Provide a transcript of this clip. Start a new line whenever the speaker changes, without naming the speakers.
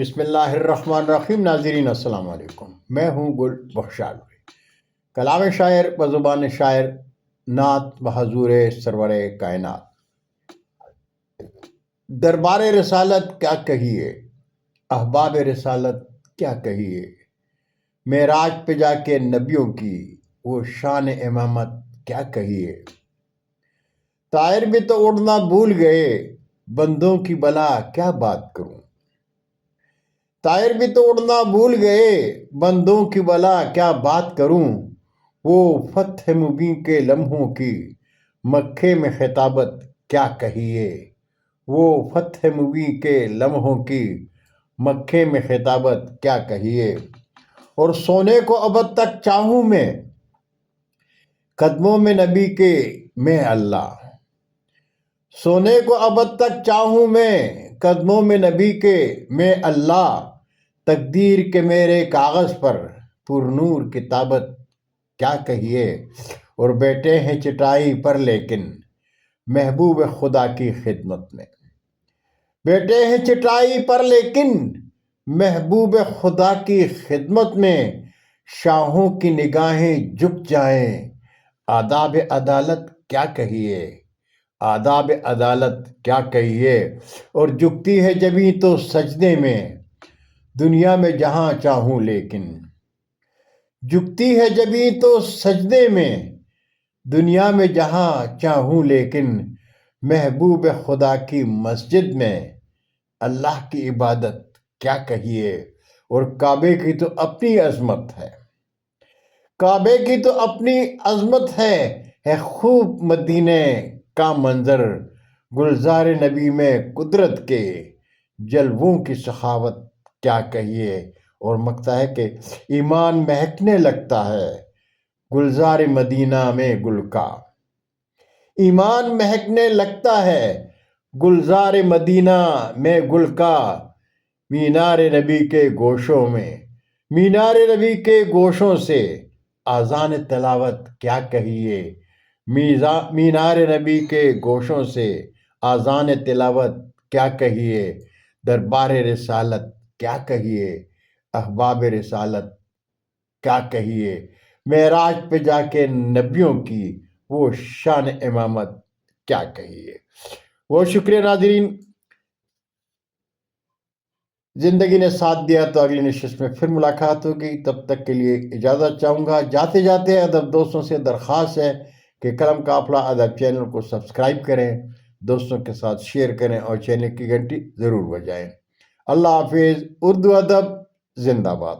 بسم اللہ الرحمن الرحیم۔ ناظرین السلام علیکم، میں ہوں گل بخشال۔ کلام شاعر بزبان شاعر، نعت بحضور سرور کائنات۔ دربار رسالت کیا کہیے، احباب رسالت کیا کہیے، معراج پہ جا کے نبیوں کی وہ شان امامت کیا کہیے۔ طائر بھی تو اڑنا بھول گئے، بندوں کی بلا کیا بات کروں۔ طائر بھی تو اڑنا بھول گئے، بندوں کی بلا کیا بات کروں۔ وہ فتح مبین کے لمحوں کی مکے میں خطابت کیا کہیے۔ وہ فتح مبین کے لمحوں کی مکے میں خطابت کیا کہیے۔ اور سونے کو ابد تک چاہوں میں، قدموں میں نبی کے میں اللہ۔ سونے کو ابد تک چاہوں میں، قدموں میں نبی کے میں اللہ۔ تقدیر کے میرے کاغذ پر پر نور کتابت کیا کہیے۔ اور بیٹھے ہیں چٹائی پر لیکن محبوب خدا کی خدمت میں۔ بیٹھے ہیں چٹائی پر لیکن محبوب خدا کی خدمت میں۔ شاہوں کی نگاہیں جھک جائیں، آداب عدالت کیا کہیے۔ آداب عدالت کیا کہیے۔ اور جھکتی ہے جبیں تو سجدے میں، دنیا میں جہاں چاہوں لیکن۔ جھکتی ہے جبیں تو سجدے میں، دنیا میں جہاں چاہوں لیکن۔ محبوب خدا کی مسجد میں اللہ کی عبادت کیا کہیے۔ اور کعبے کی تو اپنی عظمت ہے، کعبے کی تو اپنی عظمت ہے خوب مدینے کا منظر۔ گلزار نبی میں قدرت کے جلووں کی سخاوت کیا کہیے۔ اور مکتا ہے کہ ایمان مہکنے لگتا ہے گلزار مدینہ میں گل کا۔ ایمان مہکنے لگتا ہے گلزار مدینہ میں گل کا۔ مینار نبی کے گوشوں میں، مینار نبی کے گوشوں سے اذان تلاوت کیا کہیے۔ مینار نبی کے گوشوں سے اذان تلاوت کیا کہیے۔ دربار رسالت کیا کہیے، احباب رسالت کیا کہیے۔ معراج پہ جا کے نبیوں کی وہ شان امامت کیا کہیے۔ بہت شکریہ ناظرین، زندگی نے ساتھ دیا تو اگلی نشست میں پھر ملاقات ہوگی۔ تب تک کے لیے اجازت چاہوں گا۔ جاتے جاتے ادب دوستوں سے درخواست ہے کہ قلم قافلہ ادب چینل کو سبسکرائب کریں، دوستوں کے ساتھ شیئر کریں اور چینل کی گھنٹی ضرور بجائیں۔ اللہ حافظ۔ اردو ادب زندہ باد۔